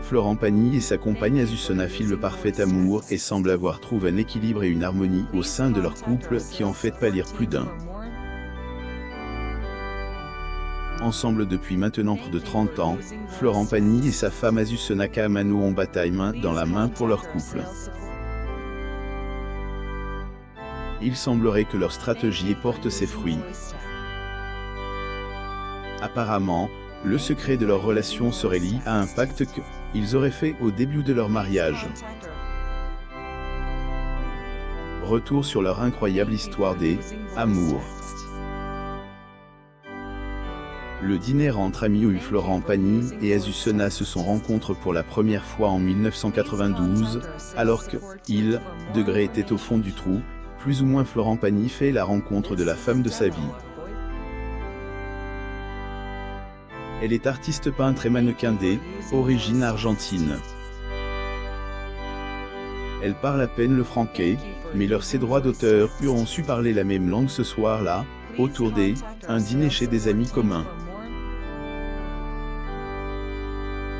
Florent Pagny et sa compagne Azucena filent le parfait amour et semblent avoir trouvé un équilibre et une harmonie au sein de leur couple qui en fait pâlir plus d'un. Ensemble depuis maintenant près de 30 ans, Florent Pagny et sa femme Azucena Kaamano ont bataille main dans la main pour leur couple. Il semblerait que leur stratégie porte ses fruits. Apparemment, le secret de leur relation serait lié à un pacte qu'ils auraient fait au début de leur mariage. Retour sur leur incroyable histoire d'amour. Le dîner entre amis où Florent Pagny et Azucena se sont rencontrés pour la première fois en 1992, alors que il était au fond du trou, plus ou moins Florent Pagny fait la rencontre de la femme de sa vie. Elle est artiste peintre et mannequin d'origine argentine. Elle parle à peine le français, mais ses droits d'auteur ont su parler la même langue ce soir-là, autour d'un dîner chez des amis communs.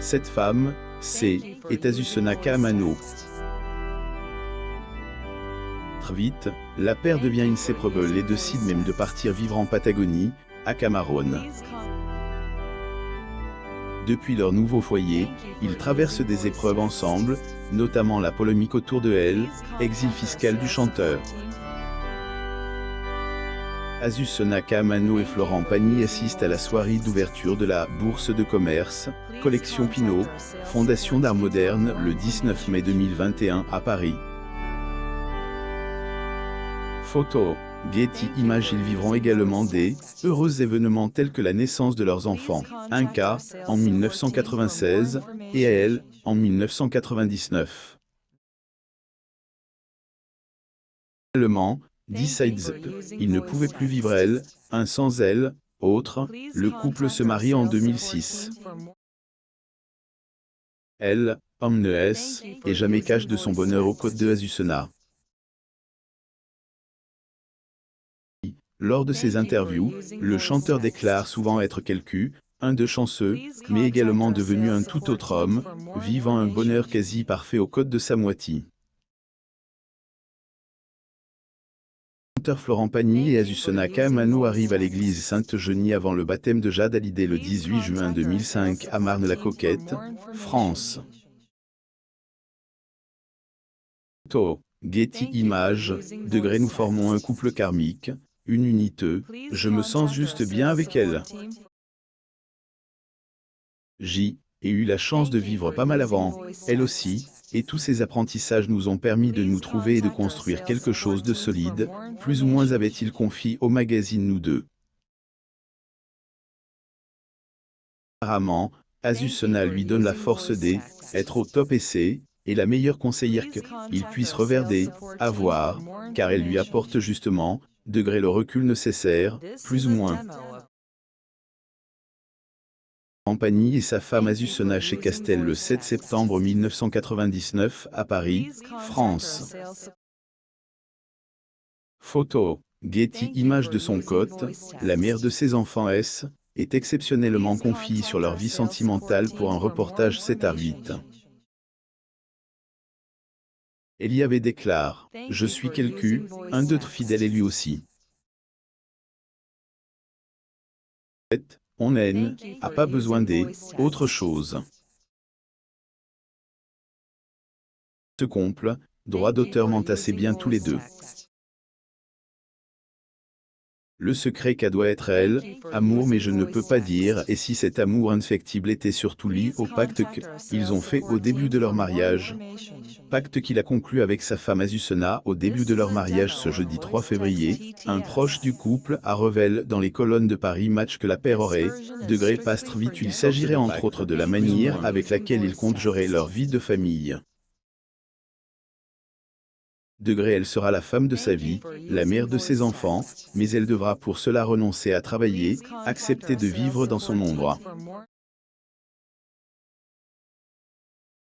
Cette femme, c'est Azucena Kaamano. Très vite, la paire devient inséparable et décide même de partir vivre en Patagonie, à Camarone. Depuis leur nouveau foyer, ils traversent des épreuves ensemble, notamment la polémique autour de l'exil fiscal du chanteur. Azucena Kaamano et Florent Pagny assistent à la soirée d'ouverture de la Bourse de commerce, Collection Pinault, Fondation d'Art Moderne le 19 mai 2021 à Paris. Photo, Getty Images. Ils vivront également des heureux événements tels que la naissance de leurs enfants, un cas en 1996 et à elle en 1999. Finalement, decides, il ne pouvait plus vivre sans elle, le couple se marie en 2006. Elle, ne et jamais cache de son bonheur aux côtés de Azucena. Lors de ses interviews, le chanteur déclare souvent être un de chanceux, mais également devenu un tout autre homme, vivant un bonheur quasi parfait aux côtés de sa moitié. Le chanteur Florent Pagny et Azucena Kaamano arrivent à l'église Sainte-Genie avant le baptême de Jade Hallyday le 18 juin 2005 à Marne-la-Coquette, France. Photo, Getty Images, nous formons un couple karmique, une unité, je me sens juste bien avec elle. J'ai eu la chance de vivre pas mal avant, elle aussi, et tous ces apprentissages nous ont permis de nous trouver et de construire quelque chose de solide, plus ou moins avait-il confié au magazine Nous Deux. Apparemment, Azucena lui donne la force d'être au top et la meilleure conseillère qu'il puisse avoir, car elle lui apporte justement, le recul nécessaire, plus ou moins. Florent Pagny et sa femme Azucena chez Castel le 7 septembre 1999 à Paris, France. Photo, Getty Images de son côté, la mère de ses enfants est exceptionnellement confiée sur leur vie sentimentale pour un reportage 7/8. Elle y avait déclaré « Je suis un d'autre fidèle et lui aussi. On n'a pas besoin d'autre chose. » Ce couple, droit d'auteur mentent assez bien tous les deux. Le secret doit être amour, mais je ne peux pas dire et si cet amour infectible était surtout lié au pacte qu'ils ont fait au début de leur mariage. Pacte qu'il a conclu avec sa femme Azucena au début de leur mariage ce jeudi 3 février, un proche du couple a révélé dans les colonnes de Paris Match que la paire aurait pastre vite. Il s'agirait entre autres de la manière avec laquelle ils comptent gérer leur vie de famille. Elle sera la femme de sa vie, la mère de ses enfants, mais elle devra pour cela renoncer à travailler, accepter de vivre dans son ombre.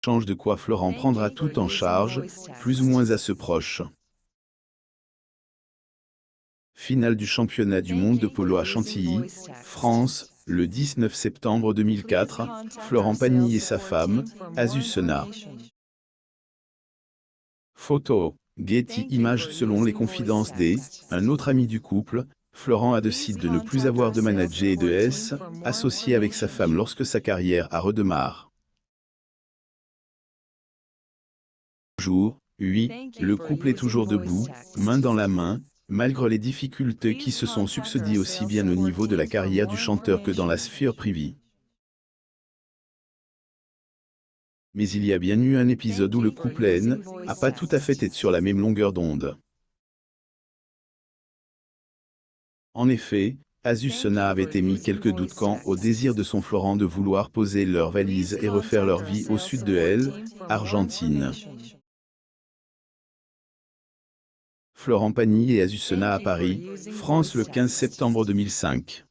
Change de quoi Florent prendra tout en charge, plus ou moins à ce proche. Finale du championnat du monde de polo à Chantilly, France, le 19 septembre 2004, Florent Pagny et sa femme, Azucena. Photo, Getty Images. Selon les confidences un autre ami du couple, Florent a décidé de ne plus avoir de manager et de associé avec sa femme lorsque sa carrière a redémarré. Jour, oui, le couple est toujours debout, main dans la main, malgré les difficultés qui se sont succédées aussi bien au niveau de la carrière du chanteur que dans la sphère privée. Mais il y a bien eu un épisode où le couple n'a pas tout à fait été sur la même longueur d'onde. En effet, Azucena avait émis quelques doutes quant au désir de son Florent de vouloir poser leurs valises et refaire leur vie au sud de Argentine. Florent Pagny et Azucena à Paris, France le 15 septembre 2005.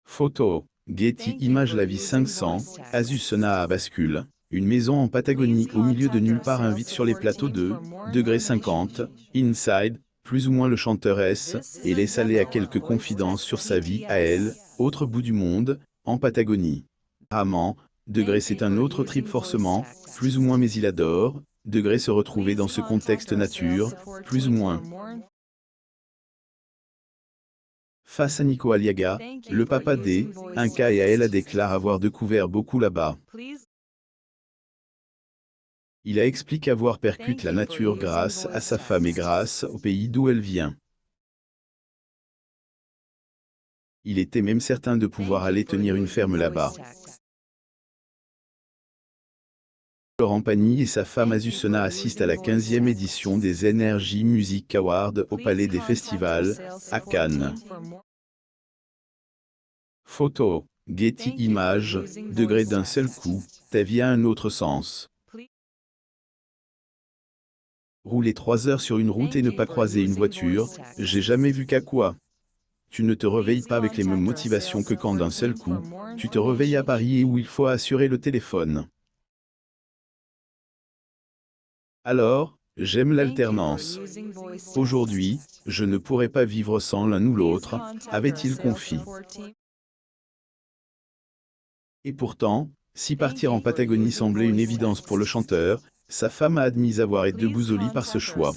Photo, Getty Images. La vie 500, Azucena à Bascule, une maison en Patagonie au milieu de nulle part invite sur les plateaux de °50, Inside, plus ou moins le chanteur et laisse aller à quelques confidences sur sa vie à elle, autre bout du monde, en Patagonie. Apparemment, c'est un autre trip forcément, plus ou moins mais il adore, se retrouver dans ce contexte nature, plus ou moins. Face à Nico Aliaga, le papa un cas et elle a déclaré avoir découvert beaucoup là-bas. Il a expliqué avoir percuté la nature grâce à sa femme et grâce au pays d'où elle vient. Il était même certain de pouvoir aller tenir une ferme là-bas. Florent Pagny et sa femme Azucena assistent à la 15e édition des Energy Music Awards au Palais des Festivals, à Cannes. Photo, Getty Images, d'un seul coup, ta vie a un autre sens. Rouler 3 heures sur une route et ne pas croiser une voiture, j'ai jamais vu qu'à quoi. Tu ne te réveilles pas avec les mêmes motivations que quand d'un seul coup, tu te réveilles à Paris et où il faut assurer le téléphone. Alors, j'aime l'alternance. Aujourd'hui, je ne pourrais pas vivre sans l'un ou l'autre, avait-il confié. Et pourtant, si partir en Patagonie semblait une évidence pour le chanteur, sa femme a admis avoir été débousolée par ce choix.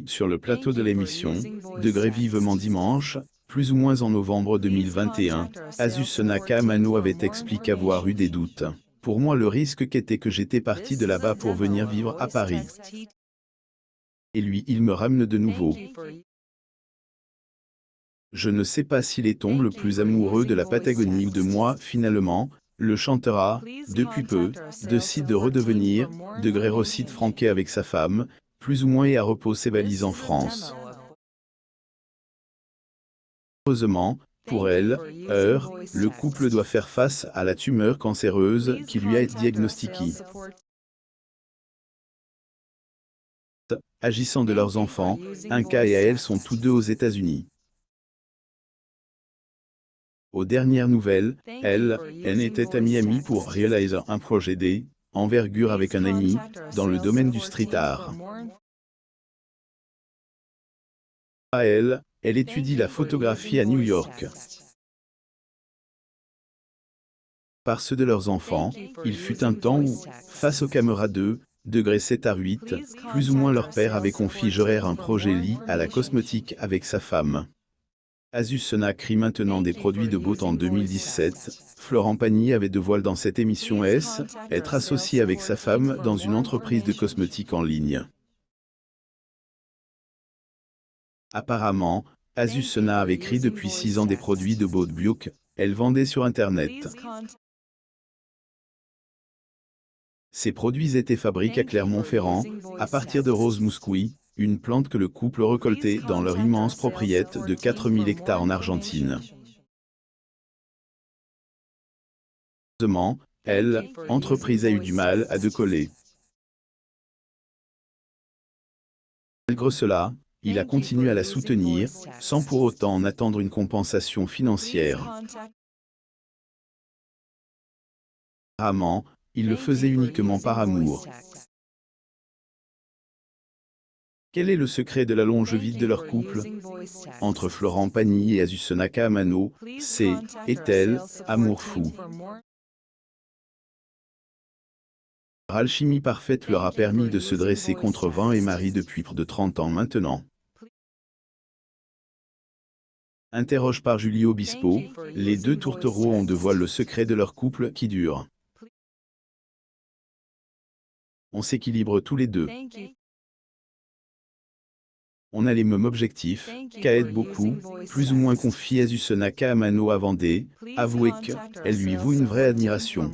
Sur le plateau de l'émission, vivement dimanche, plus ou moins en novembre 2021, Azucena Kamano avait expliqué avoir eu des doutes. Pour moi le risque qu'était que j'étais parti de là-bas pour venir vivre à Paris. Et lui il me ramène de nouveau. Je ne sais pas s'il est tombe le plus amoureux de la Patagonie ou de moi finalement, le chanteur a, depuis peu, décidé de redevenir, Rosside Franquet avec sa femme, plus ou moins et à repos ses valises en France. Heureusement, pour elle, le couple doit faire face à la tumeur cancéreuse qui lui a été diagnostiquée. Agissant de leurs enfants, un cas et elle sont tous deux aux États-Unis. Aux dernières nouvelles, elle était à Miami pour réaliser un projet d'envergure avec un ami, dans le domaine du street art. À elle étudie la photographie à New York. Par ceux de leurs enfants, il fut un temps où, face aux caméras 7 à 8, plus ou moins leur père avait confié un projet lié à la cosmétique avec sa femme. Azucena crie maintenant des produits de beauté en 2017. Florent Pagny avait dévoilé dans cette émission être associé avec sa femme dans une entreprise de cosmétiques en ligne. Apparemment, Azucena avait créé depuis 6 ans des produits de beauté bio qu'elle vendait sur Internet. Ces produits étaient fabriqués à Clermont-Ferrand, à partir de rose mouscouis, une plante que le couple récoltait dans leur immense propriété de 4000 hectares en Argentine. Heureusement, entreprise a eu du mal à décoller. Malgré cela, il a continué à la soutenir, sans pour autant en attendre une compensation financière. Apparemment, il le faisait uniquement par amour. Quel est le secret de la longévité de leur couple? Entre Florent Pagny et Azucena Amano, c'est, est-elle, amour fou. Leur alchimie parfaite leur a permis de se dresser contre vent et marée depuis près de 30 ans maintenant. Interroge par Julie Obispo, les deux tourtereaux ont dévoilé le secret de leur couple qui dure. On s'équilibre tous les deux. On a les mêmes objectifs, qu'à être beaucoup, plus ou moins confié à Azucena Amano à Vendée, avouez qu'elle lui vaut une vraie admiration.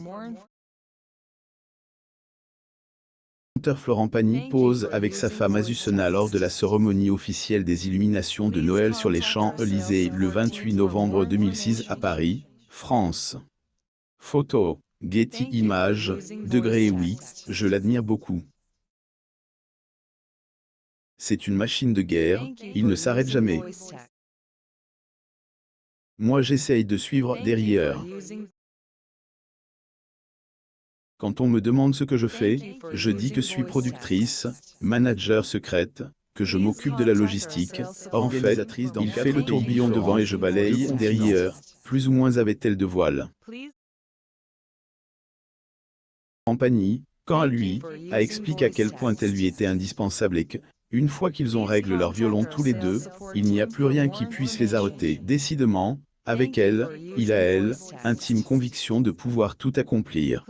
Le chanteur Florent Pagny pose avec sa femme Azucena lors de la cérémonie officielle des illuminations de Noël sur les Champs-Élysées le 28 novembre 2006 à Paris, France. Photo, Getty Images, degré oui, je l'admire beaucoup. C'est une machine de guerre, il ne s'arrête jamais. Moi j'essaye de suivre derrière. Quand on me demande ce que je fais, je dis que je suis productrice, manager secrète, que je m'occupe de la logistique. Or en fait, il fait le tourbillon devant et je balaye derrière, plus ou moins avait-elle de voile. Pagny, quant à lui, a expliqué à quel point elle lui était indispensable et que, une fois qu'ils ont réglé leur violon tous les deux, il n'y a plus rien qui puisse les arrêter. Décidément, avec elle, il a elle, intime conviction de pouvoir tout accomplir.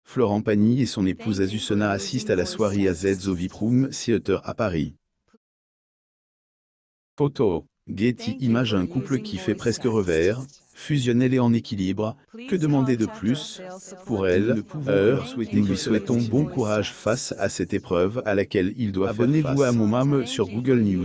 Florent Pagny et son épouse Azucena assistent à la soirée à ZO VIP Room Theater à Paris. Photo, Getty Images, un couple qui fait presque revers, fusionnel et en équilibre, que demander de plus? Pour elle, nous lui souhaitons bon courage face à cette épreuve à laquelle il doit faire face. Abonnez-vous à mon mame sur Google News.